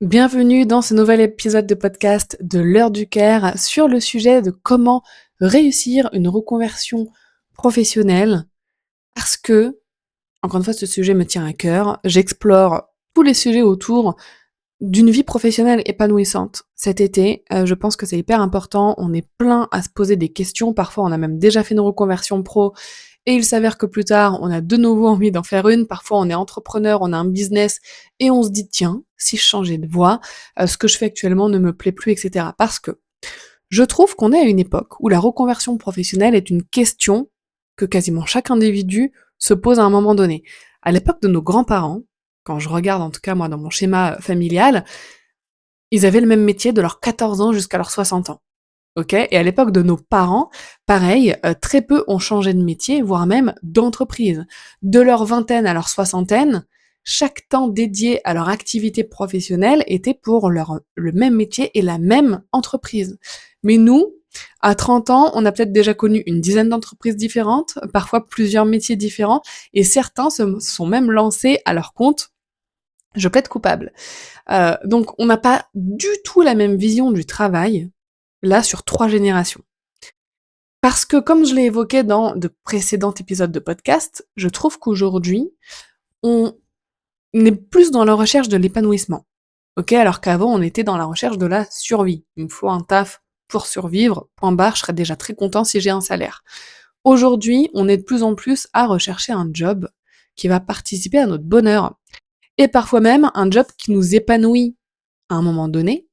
Bienvenue dans ce nouvel épisode de podcast de l'heure du Caire sur le sujet de comment réussir une reconversion professionnelle parce que, encore une fois, ce sujet me tient à cœur. J'explore tous les sujets autour d'une vie professionnelle épanouissante. Cet été, je pense que c'est hyper important. On est plein à se poser des questions. Parfois, on a même déjà fait une reconversion pro et il s'avère que plus tard, on a de nouveau envie d'en faire une. Parfois, on est entrepreneur, on a un business et on se dit, tiens, si je changeais de voie, ce que je fais actuellement ne me plaît plus, etc. Parce que je trouve qu'on est à une époque où la reconversion professionnelle est une question que quasiment chaque individu se pose à un moment donné. À l'époque de nos grands-parents, quand je regarde en tout cas moi dans mon schéma familial, ils avaient le même métier de leurs 14 ans jusqu'à leurs 60 ans. OK? Et à l'époque de nos parents, pareil, très peu ont changé de métier, voire même d'entreprise. De leur vingtaine à leur soixantaine, chaque temps dédié à leur activité professionnelle était pour le même métier et la même entreprise. Mais nous, à 30 ans, on a peut-être déjà connu une dizaine d'entreprises différentes, parfois plusieurs métiers différents, et certains se sont même lancés à leur compte. Je plaide coupable. Donc on n'a pas du tout la même vision du travail, là, sur 3 générations. Parce que comme je l'ai évoqué dans de précédents épisodes de podcast, je trouve qu'aujourd'hui, on est plus dans la recherche de l'épanouissement. OK? Alors qu'avant, on était dans la recherche de la survie. Il me faut un taf pour survivre, point barre, je serais déjà très content si j'ai un salaire. Aujourd'hui, on est de plus en plus à rechercher un job qui va participer à notre bonheur. Et parfois même un job qui nous épanouit à un moment donné,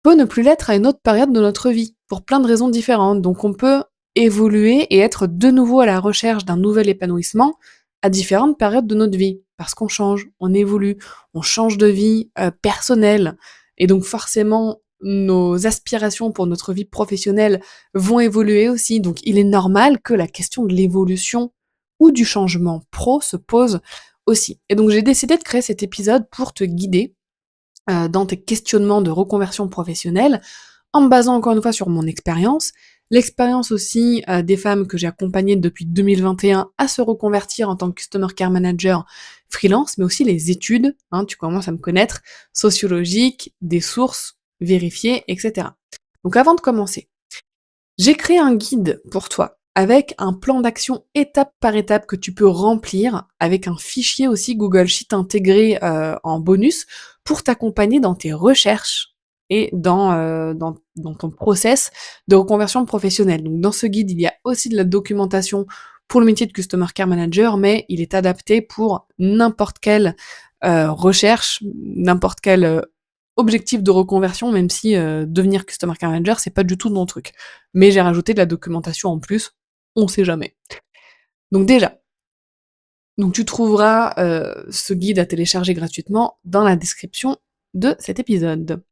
peut ne plus l'être à une autre période de notre vie, pour plein de raisons différentes. Donc on peut évoluer et être de nouveau à la recherche d'un nouvel épanouissement à différentes périodes de notre vie. Parce qu'on change, on évolue, on change de vie personnelle. Et donc forcément, nos aspirations pour notre vie professionnelle vont évoluer aussi. Donc il est normal que la question de l'évolution ou du changement pro se pose aussi. Et donc j'ai décidé de créer cet épisode pour te guider dans tes questionnements de reconversion professionnelle, en me basant encore une fois sur mon expérience, l'expérience aussi des femmes que j'ai accompagnées depuis 2021 à se reconvertir en tant que Customer Care Manager freelance, mais aussi les études, hein, tu commences à me connaître, sociologiques, des sources vérifiées, etc. Donc avant de commencer, j'ai créé un guide pour toi avec un plan d'action étape par étape que tu peux remplir avec un fichier aussi Google Sheet intégré en bonus pour t'accompagner dans tes recherches et dans ton process de reconversion professionnelle. Donc dans ce guide, il y a aussi de la documentation pour le métier de Customer Care Manager, mais il est adapté pour n'importe quelle recherche, n'importe quel objectif de reconversion, même si devenir Customer Care Manager, c'est pas du tout mon truc. Mais j'ai rajouté de la documentation en plus, on sait jamais. Donc déjà, donc tu trouveras ce guide à télécharger gratuitement dans la description de cet épisode.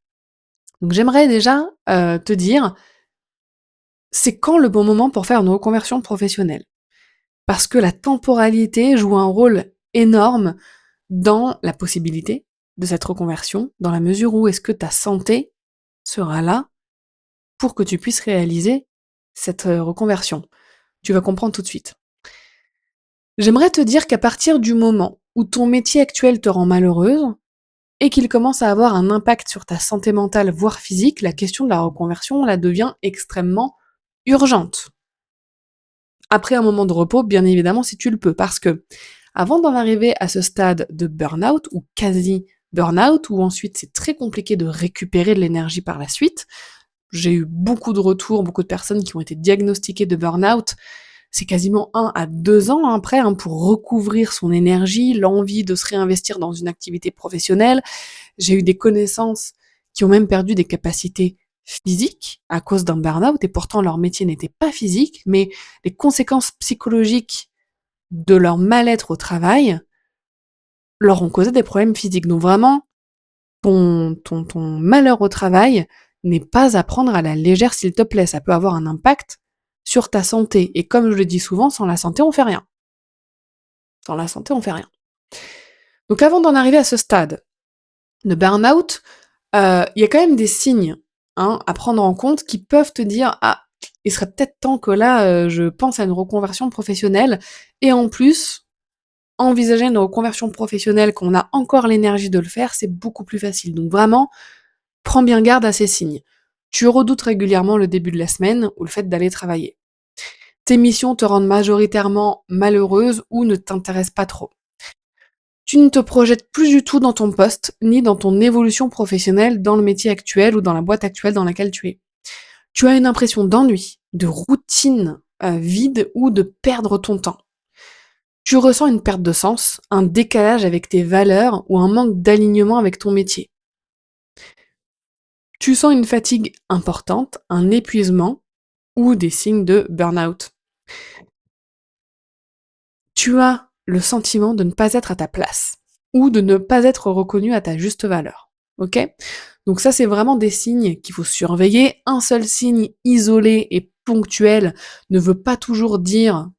Donc j'aimerais déjà te dire, c'est quand le bon moment pour faire une reconversion professionnelle? Parce que la temporalité joue un rôle énorme dans la possibilité de cette reconversion, dans la mesure où est-ce que ta santé sera là pour que tu puisses réaliser cette reconversion. Tu vas comprendre tout de suite. J'aimerais te dire qu'à partir du moment où ton métier actuel te rend malheureuse et qu'il commence à avoir un impact sur ta santé mentale, voire physique, la question de la reconversion, là, devient extrêmement urgente. Après un moment de repos, bien évidemment, si tu le peux, parce que avant d'en arriver à ce stade de burn-out ou quasi burn-out, où ensuite c'est très compliqué de récupérer de l'énergie par la suite, j'ai eu beaucoup de retours, beaucoup de personnes qui ont été diagnostiquées de burn-out. C'est quasiment 1 à 2 ans après pour recouvrir son énergie, l'envie de se réinvestir dans une activité professionnelle. J'ai eu des connaissances qui ont même perdu des capacités physiques à cause d'un burn-out et pourtant leur métier n'était pas physique, mais les conséquences psychologiques de leur mal-être au travail leur ont causé des problèmes physiques. Donc vraiment, ton malheur au travail n'est pas à prendre à la légère, s'il te plaît. Ça peut avoir un impact sur ta santé. Et comme je le dis souvent, sans la santé, on fait rien. Sans la santé, on fait rien. Donc avant d'en arriver à ce stade de burn-out, il y a quand même des signes à prendre en compte qui peuvent te dire ah, il serait peut-être temps que là, je pense à une reconversion professionnelle. Et en plus, envisager une reconversion professionnelle quand on a encore l'énergie de le faire, c'est beaucoup plus facile. Donc vraiment, prends bien garde à ces signes. Tu redoutes régulièrement le début de la semaine ou le fait d'aller travailler. Tes missions te rendent majoritairement malheureuse ou ne t'intéressent pas trop. Tu ne te projettes plus du tout dans ton poste, ni dans ton évolution professionnelle dans le métier actuel ou dans la boîte actuelle dans laquelle tu es. Tu as une impression d'ennui, de routine vide ou de perdre ton temps. Tu ressens une perte de sens, un décalage avec tes valeurs ou un manque d'alignement avec ton métier. Tu sens une fatigue importante, un épuisement ou des signes de burn-out. Tu as le sentiment de ne pas être à ta place ou de ne pas être reconnu à ta juste valeur. Ok? Donc ça, c'est vraiment des signes qu'il faut surveiller. Un seul signe isolé et ponctuel ne veut pas toujours dire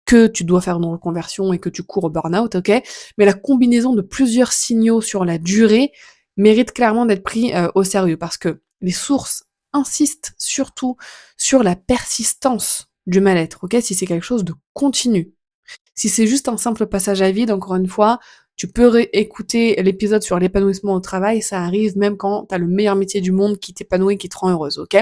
que tu dois faire une reconversion et que tu cours au burn-out, ok? Mais la combinaison de plusieurs signaux sur la durée mérite clairement d'être pris au sérieux parce que les sources insistent surtout sur la persistance du mal-être, ok? Si c'est quelque chose de continu. Si c'est juste un simple passage à vide, encore une fois, tu peux réécouter l'épisode sur l'épanouissement au travail, ça arrive même quand t'as le meilleur métier du monde qui t'épanouit, qui te rend heureuse, ok?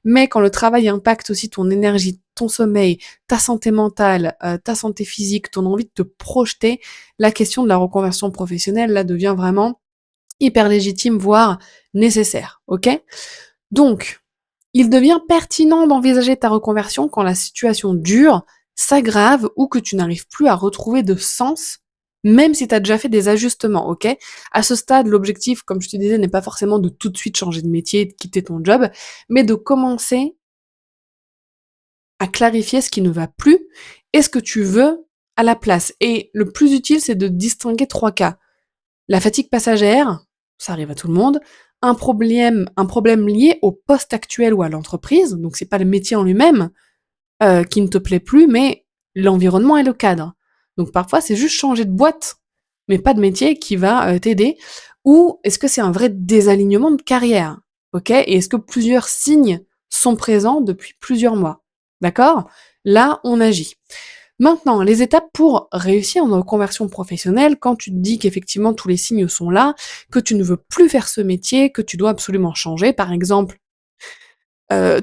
Mais quand le travail impacte aussi ton énergie, ton sommeil, ta santé mentale, ta santé physique, ton envie de te projeter, la question de la reconversion professionnelle, là, devient vraiment hyper légitime, voire nécessaire, ok? Donc, il devient pertinent d'envisager ta reconversion quand la situation dure, s'aggrave ou que tu n'arrives plus à retrouver de sens, même si tu as déjà fait des ajustements, ok? À ce stade, l'objectif, comme je te disais, n'est pas forcément de tout de suite changer de métier, de quitter ton job, mais de commencer à clarifier ce qui ne va plus et ce que tu veux à la place. Et le plus utile, c'est de distinguer 3 cas. La fatigue passagère, ça arrive à tout le monde. Un problème lié au poste actuel ou à l'entreprise, donc c'est pas le métier en lui-même qui ne te plaît plus, mais l'environnement et le cadre. Donc parfois c'est juste changer de boîte, mais pas de métier qui va t'aider. Ou est-ce que c'est un vrai désalignement de carrière, ok? Et est-ce que plusieurs signes sont présents depuis plusieurs mois, d'accord? Là on agit. Maintenant, les étapes pour réussir une reconversion professionnelle, quand tu te dis qu'effectivement tous les signes sont là, que tu ne veux plus faire ce métier, que tu dois absolument changer. Par exemple,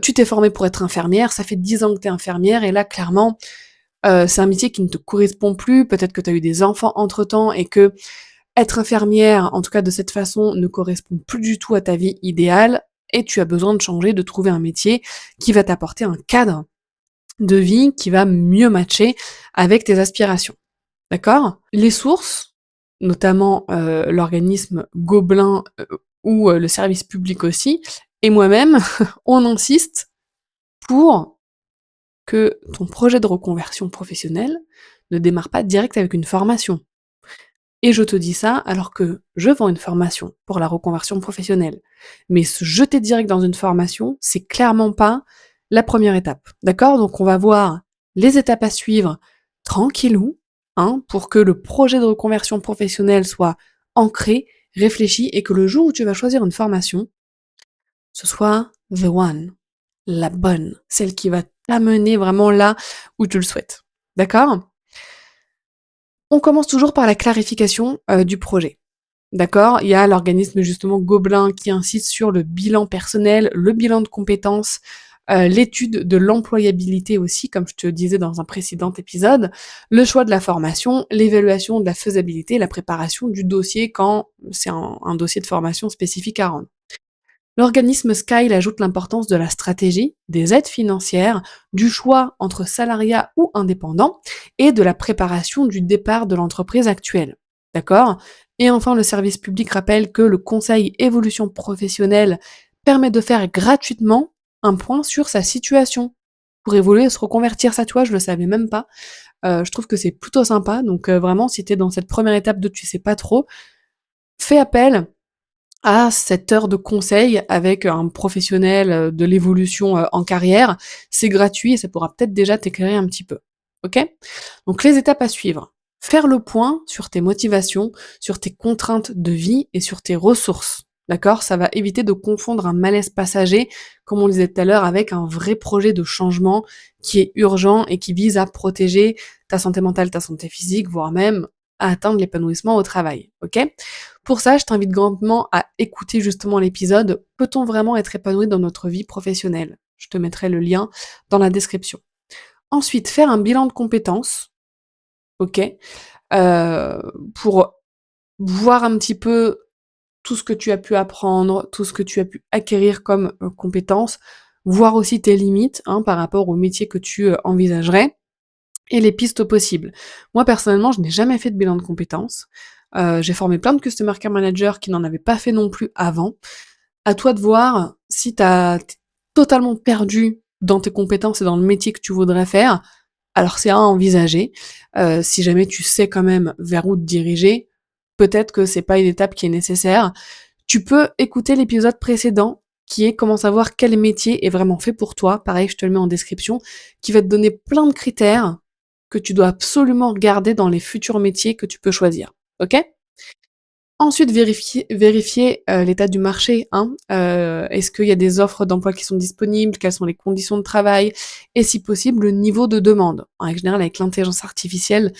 tu t'es formée pour être infirmière, ça fait 10 ans que tu es infirmière et là clairement, c'est un métier qui ne te correspond plus. Peut-être que tu as eu des enfants entre-temps et que être infirmière, en tout cas de cette façon, ne correspond plus du tout à ta vie idéale et tu as besoin de changer, de trouver un métier qui va t'apporter un cadre de vie qui va mieux matcher avec tes aspirations. D'accord? Les sources, notamment l'organisme Gobelin ou le service public aussi, et moi-même, on insiste pour que ton projet de reconversion professionnelle ne démarre pas direct avec une formation. Et je te dis ça alors que je vends une formation pour la reconversion professionnelle. Mais se jeter direct dans une formation, c'est clairement pas la première étape. D'accord? Donc on va voir les étapes à suivre tranquillou, hein, pour que le projet de reconversion professionnelle soit ancré, réfléchi et que le jour où tu vas choisir une formation, ce soit the one, la bonne, celle qui va t'amener vraiment là où tu le souhaites. D'accord? On commence toujours par la clarification du projet. D'accord? Il y a l'organisme justement Gobelin qui insiste sur le bilan personnel, le bilan de compétences, l'étude de l'employabilité aussi, comme je te disais dans un précédent épisode, le choix de la formation, l'évaluation de la faisabilité, la préparation du dossier quand c'est un dossier de formation spécifique à rendre. L'organisme Scale ajoute l'importance de la stratégie, des aides financières, du choix entre salariat ou indépendant et de la préparation du départ de l'entreprise actuelle. D'accord? Et enfin, le service public rappelle que le conseil évolution professionnelle permet de faire gratuitement un point sur sa situation pour évoluer et se reconvertir. Ça, tu vois, je le savais même pas. Je trouve que c'est plutôt sympa. Donc vraiment, si tu es dans cette première étape de tu sais pas trop, fais appel à cette heure de conseil avec un professionnel de l'évolution en carrière. C'est gratuit et ça pourra peut-être déjà t'éclairer un petit peu. Ok? Donc les étapes à suivre. Faire le point sur tes motivations, sur tes contraintes de vie et sur tes ressources. D'accord? Ça va éviter de confondre un malaise passager, comme on le disait tout à l'heure, avec un vrai projet de changement qui est urgent et qui vise à protéger ta santé mentale, ta santé physique, voire même à atteindre l'épanouissement au travail, ok? Pour ça, je t'invite grandement à écouter justement l'épisode «Peut-on vraiment être épanoui dans notre vie professionnelle?» Je te mettrai le lien dans la description. Ensuite, faire un bilan de compétences, ok? Pour voir un petit peu tout ce que tu as pu apprendre, tout ce que tu as pu acquérir comme compétences, voir aussi tes limites hein, par rapport au métier que tu envisagerais et les pistes possibles. Moi personnellement, je n'ai jamais fait de bilan de compétences. J'ai formé plein de customer care managers qui n'en avaient pas fait non plus avant. À toi de voir si t'es totalement perdu dans tes compétences et dans le métier que tu voudrais faire. Alors c'est à envisager. Si jamais tu sais quand même vers où te diriger, peut-être que c'est pas une étape qui est nécessaire. Tu peux écouter l'épisode précédent qui est comment savoir quel métier est vraiment fait pour toi. Pareil, je te le mets en description, qui va te donner plein de critères que tu dois absolument regarder dans les futurs métiers que tu peux choisir. Ok? Ensuite, vérifier l'état du marché, hein. Est-ce qu'il y a des offres d'emploi qui sont disponibles? Quelles sont les conditions de travail? Et si possible, le niveau de demande. En règle générale, avec l'intelligence artificielle,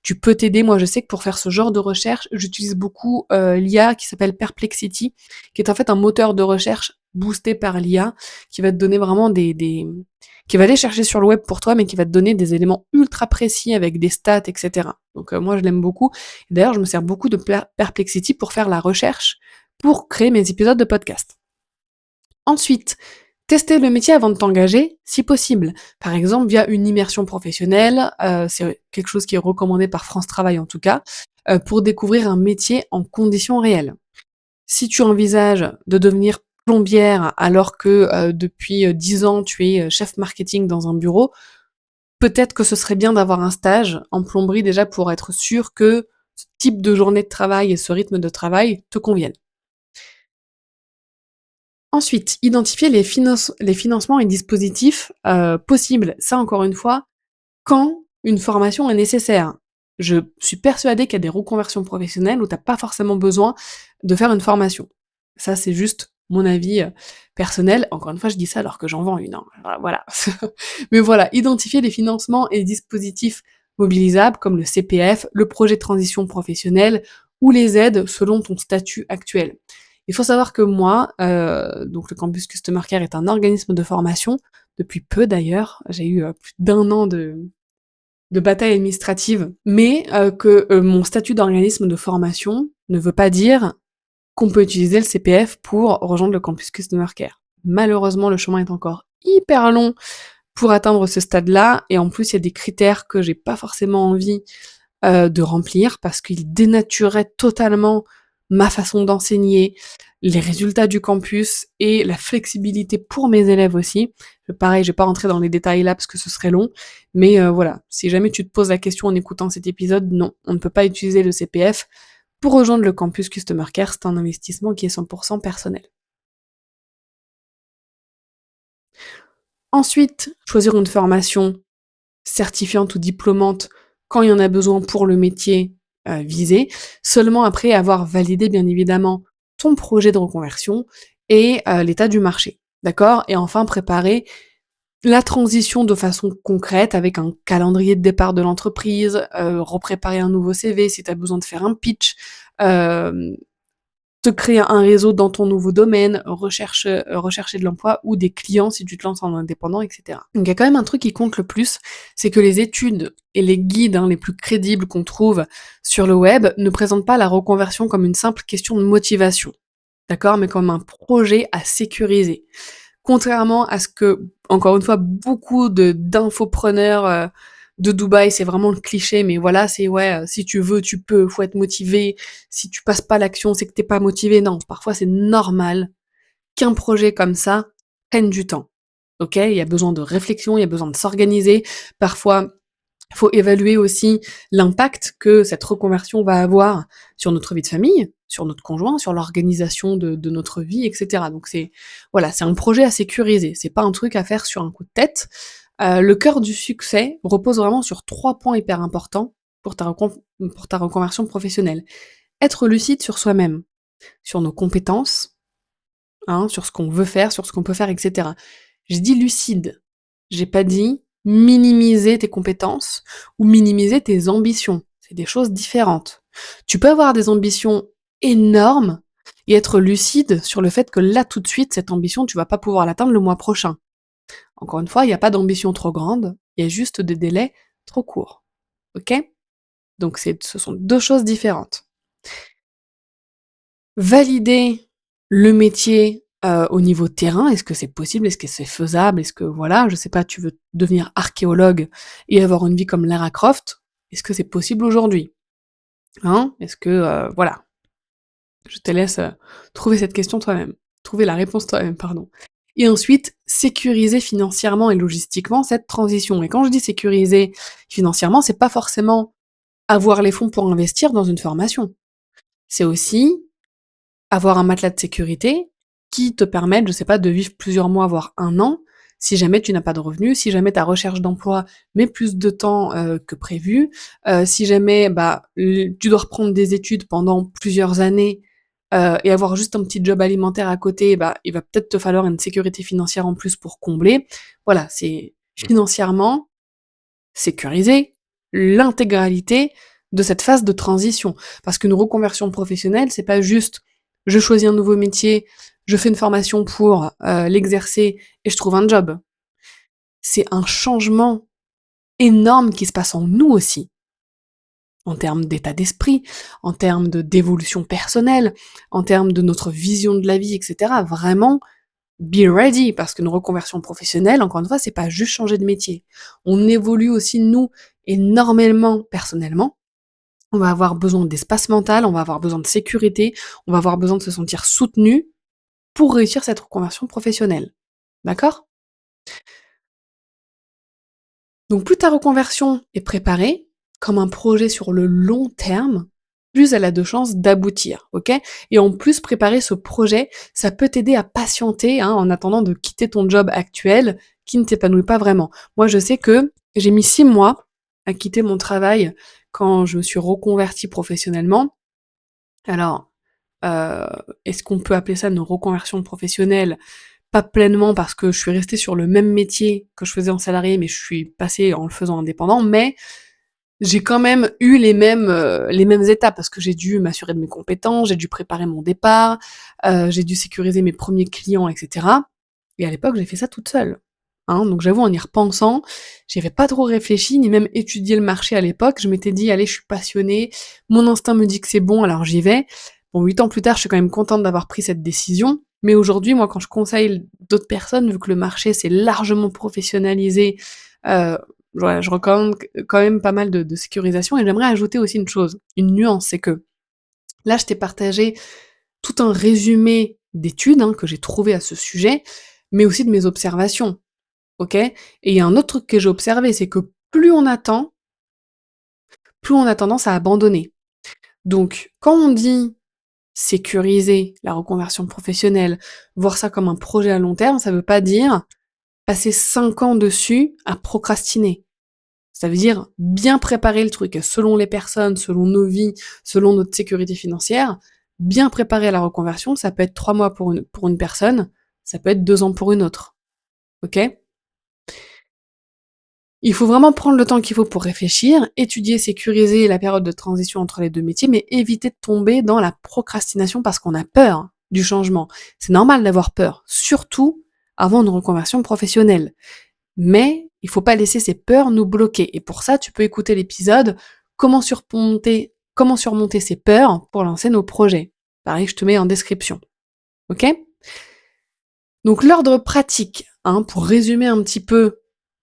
tu peux t'aider. Moi, je sais que pour faire ce genre de recherche, j'utilise beaucoup l'IA qui s'appelle Perplexity, qui est en fait un moteur de recherche boosté par l'IA, qui va te donner vraiment qui va aller chercher sur le web pour toi, mais qui va te donner des éléments ultra précis avec des stats, etc. Donc moi, je l'aime beaucoup. D'ailleurs, je me sers beaucoup de Perplexity pour faire la recherche, pour créer mes épisodes de podcast. Ensuite, tester le métier avant de t'engager, si possible. Par exemple, via une immersion professionnelle, c'est quelque chose qui est recommandé par France Travail en tout cas, pour découvrir un métier en conditions réelles. Si tu envisages de devenir plombière alors que depuis 10 ans tu es chef marketing dans un bureau, peut-être que ce serait bien d'avoir un stage en plomberie déjà pour être sûr que ce type de journée de travail et ce rythme de travail te conviennent. Ensuite, identifier les financements et dispositifs possibles. Ça, encore une fois, quand une formation est nécessaire. Je suis persuadée qu'il y a des reconversions professionnelles où t'as pas forcément besoin de faire une formation. Ça, c'est juste mon avis personnel. Encore une fois, je dis ça alors que j'en vends une. Hein. Voilà. Mais voilà, identifier les financements et les dispositifs mobilisables comme le CPF, le projet de transition professionnelle ou les aides selon ton statut actuel. Il faut savoir que moi, donc le Campus Customer Care est un organisme de formation, depuis peu d'ailleurs, j'ai eu plus d'1 an de bataille administrative, mais que mon statut d'organisme de formation ne veut pas dire qu'on peut utiliser le CPF pour rejoindre le Campus Customer Care. Malheureusement, le chemin est encore hyper long pour atteindre ce stade-là, et en plus, il y a des critères que j'ai pas forcément envie de remplir parce qu'il dénaturerait totalement ma façon d'enseigner, les résultats du campus et la flexibilité pour mes élèves aussi. Pareil, je vais pas rentrer dans les détails là parce que ce serait long, mais voilà, si jamais tu te poses la question en écoutant cet épisode, non, on ne peut pas utiliser le CPF pour rejoindre le campus Customer Care, c'est un investissement qui est 100% personnel. Ensuite, choisir une formation certifiante ou diplômante quand il y en a besoin pour le métier visé, seulement après avoir validé bien évidemment ton projet de reconversion et l'état du marché. D'accord? Et enfin préparer la transition de façon concrète avec un calendrier de départ de l'entreprise, repréparer un nouveau CV si tu as besoin de faire un pitch, hem te créer un réseau dans ton nouveau domaine, rechercher de l'emploi ou des clients si tu te lances en indépendant, et cetera. Donc il y a quand même un truc qui compte le plus, c'est que les études et les guides hein, les plus crédibles qu'on trouve sur le web ne présentent pas la reconversion comme une simple question de motivation, d'accord, mais comme un projet à sécuriser. Contrairement à ce que, encore une fois, beaucoup d'infopreneurs de Dubaï, c'est vraiment le cliché, mais voilà, c'est ouais, si tu veux, tu peux, faut être motivé. Si tu passes pas à l'action, c'est que t'es pas motivé. Non, parfois c'est normal qu'un projet comme ça prenne du temps. Ok, il y a besoin de réflexion, il y a besoin de s'organiser. Parfois, il faut évaluer aussi l'impact que cette reconversion va avoir sur notre vie de famille, sur notre conjoint, sur l'organisation de notre vie, etc. Donc c'est voilà, c'est un projet à sécuriser. C'est pas un truc à faire sur un coup de tête. Le cœur du succès repose vraiment sur 3 points hyper importants pour ta reconversion professionnelle. Être lucide sur soi-même, sur nos compétences, hein, sur ce qu'on veut faire, sur ce qu'on peut faire, etc. Je dis lucide, j'ai pas dit minimiser tes compétences ou minimiser tes ambitions. C'est des choses différentes. Tu peux avoir des ambitions énormes et être lucide sur le fait que là, tout de suite, cette ambition, tu vas pas pouvoir l'atteindre le mois prochain. Encore une fois, il y a pas d'ambition trop grande, il y a juste des délais trop courts. OK? Donc ce sont 2 choses différentes. Valider le métier, au niveau terrain, est-ce que c'est possible? Est-ce que c'est faisable? Est-ce que voilà, je sais pas, tu veux devenir archéologue et avoir une vie comme Lara Croft, est-ce que c'est possible aujourd'hui? Hein? Est-ce que, voilà, je te laisse, trouver cette question toi-même. Trouver la réponse toi-même, pardon. Et ensuite, sécuriser financièrement et logistiquement cette transition. Et quand je dis sécuriser financièrement, c'est pas forcément avoir les fonds pour investir dans une formation. C'est aussi avoir un matelas de sécurité qui te permette, je sais pas, de vivre plusieurs mois, voire 1 an, si jamais tu n'as pas de revenus, si jamais ta recherche d'emploi met plus de temps, que prévu, si jamais, bah, tu dois reprendre des études pendant plusieurs années, et avoir juste un petit job alimentaire à côté, bah, il va peut-être te falloir une sécurité financière en plus pour combler. Voilà, c'est financièrement sécuriser l'intégralité de cette phase de transition. Parce qu'une reconversion professionnelle, c'est pas juste je choisis un nouveau métier, je fais une formation pour l'exercer et je trouve un job. C'est un changement énorme qui se passe en nous aussi, en termes d'état d'esprit, en termes d'évolution personnelle, en termes de notre vision de la vie, etc. Vraiment, be ready, parce qu'une reconversion professionnelle, encore une fois, c'est pas juste changer de métier. On évolue aussi, nous, énormément personnellement. On va avoir besoin d'espace mental, on va avoir besoin de sécurité, on va avoir besoin de se sentir soutenu pour réussir cette reconversion professionnelle. D'accord? Donc plus ta reconversion est préparée, comme un projet sur le long terme, plus elle a de chances d'aboutir, ok? Et en plus, préparer ce projet, ça peut t'aider à patienter, hein, en attendant de quitter ton job actuel qui ne t'épanouit pas vraiment. Moi, je sais que j'ai mis 6 mois à quitter mon travail quand je me suis reconvertie professionnellement. Alors, heu, est-ce qu'on peut appeler ça une reconversion professionnelle? Pas pleinement parce que je suis restée sur le même métier que je faisais en salarié, mais je suis passée en le faisant indépendant, mais j'ai quand même eu les mêmes étapes parce que j'ai dû m'assurer de mes compétences, j'ai dû préparer mon départ, j'ai dû sécuriser mes premiers clients, et cetera. Et à l'époque, j'ai fait ça toute seule, hein. Donc j'avoue, en y repensant, j'y avais pas trop réfléchi, ni même étudié le marché à l'époque. Je m'étais dit: «Allez, je suis passionnée, mon instinct me dit que c'est bon, alors j'y vais». Bon, 8 ans plus tard, je suis quand même contente d'avoir pris cette décision, mais aujourd'hui, moi, quand je conseille d'autres personnes, vu que le marché s'est largement professionnalisé, heu, voilà, je recommande quand même pas mal de sécurisation, et j'aimerais ajouter aussi une chose, une nuance, c'est que là, je t'ai partagé tout un résumé d'études, hein, que j'ai trouvé à ce sujet, mais aussi de mes observations, OK? Et il y a un autre truc que j'ai observé, c'est que plus on attend, plus on a tendance à abandonner. Donc quand on dit sécuriser la reconversion professionnelle, voir ça comme un projet à long terme, ça veut pas dire passer 5 ans dessus à procrastiner. Ça veut dire bien préparer le truc selon les personnes, selon nos vies, selon notre sécurité financière. Bien préparer la reconversion, ça peut être 3 mois pour une personne, ça peut être 2 ans pour une autre. OK? Il faut vraiment prendre le temps qu'il faut pour réfléchir, étudier, sécuriser la période de transition entre les 2 métiers, mais éviter de tomber dans la procrastination parce qu'on a peur du changement. C'est normal d'avoir peur, surtout avant une reconversion professionnelle. Mais il faut pas laisser ces peurs nous bloquer. Et pour ça, tu peux écouter l'épisode comment surmonter ces peurs pour lancer nos projets. Pareil, je te mets en description. OK? Donc l'ordre pratique, hein, pour résumer un petit peu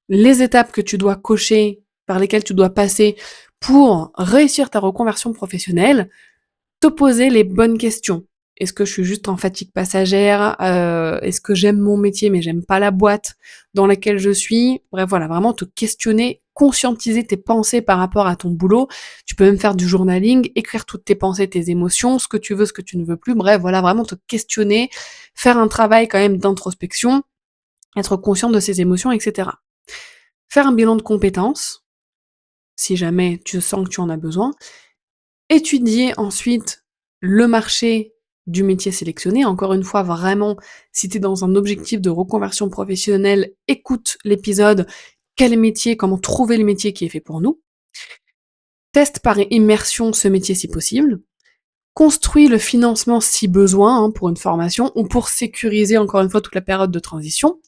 les étapes que tu dois cocher, par lesquelles tu dois passer pour réussir ta reconversion professionnelle, te poser les bonnes questions. Est-ce que je suis juste en fatigue passagère? Est-ce que j'aime mon métier mais j'aime pas la boîte dans laquelle je suis? Bref, voilà, vraiment te questionner, conscientiser tes pensées par rapport à ton boulot. Tu peux même faire du journaling, écrire toutes tes pensées, tes émotions, ce que tu veux, ce que tu ne veux plus. Bref, voilà, vraiment te questionner, faire un travail quand même d'introspection, être conscient de ses émotions, etc. Faire un bilan de compétences, si jamais tu sens que tu en as besoin. Étudier ensuite le marché du métier sélectionné. Encore une fois, vraiment, si tu es dans un objectif de reconversion professionnelle, écoute l'épisode quel métier, comment trouver le métier qui est fait pour nous. Teste par immersion ce métier si possible. Construis le financement si besoin pour une formation ou pour sécuriser encore une fois toute la période de transition.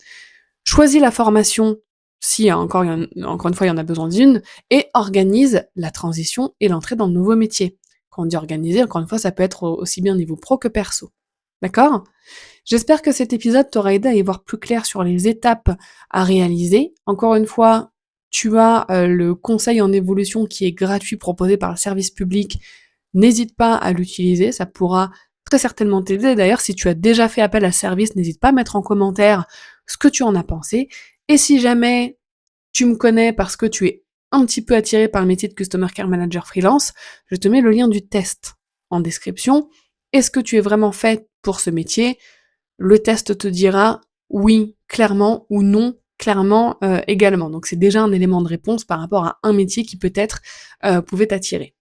Choisis la formation si encore une fois il y en a besoin d'une et organise la transition et l'entrée dans le nouveau métier. Quand on dit organiser, encore une fois, ça peut être aussi bien niveau pro que perso. D'accord? J'espère que cet épisode t'aura aidé à y voir plus clair sur les étapes à réaliser. Encore une fois, tu as le conseil en évolution qui est gratuit proposé par le service public. N'hésite pas à l'utiliser, ça pourra très certainement t'aider. D'ailleurs, si tu as déjà fait appel à ce service, n'hésite pas à mettre en commentaire ce que tu en as pensé. Et si jamais tu me connais parce que tu es un petit peu attiré par le métier de Customer Care Manager freelance, je te mets le lien du test en description. Est-ce que tu es vraiment fait pour ce métier? Le test te dira oui, clairement, ou non, clairement également. Donc c'est déjà un élément de réponse par rapport à un métier qui peut-être pouvait t'attirer.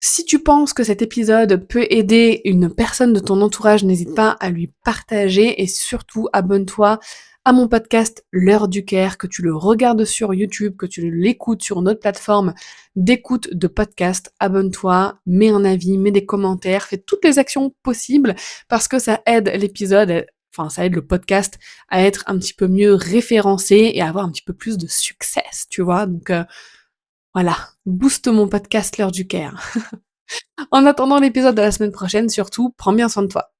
Si tu penses que cet épisode peut aider une personne de ton entourage, n'hésite pas à lui partager et surtout abonne-toi à mon podcast L'heure du Care, que tu le regardes sur YouTube, que tu l'écoutes sur une autre plateforme d'écoute de podcast. Abonne-toi, mets un avis, mets des commentaires, fais toutes les actions possibles parce que ça aide l'épisode, enfin ça aide le podcast à être un petit peu mieux référencé et à avoir un petit peu plus de succès, tu vois. Donc voilà, booste mon podcast L'heure du Care. En attendant l'épisode de la semaine prochaine, surtout, prends bien soin de toi.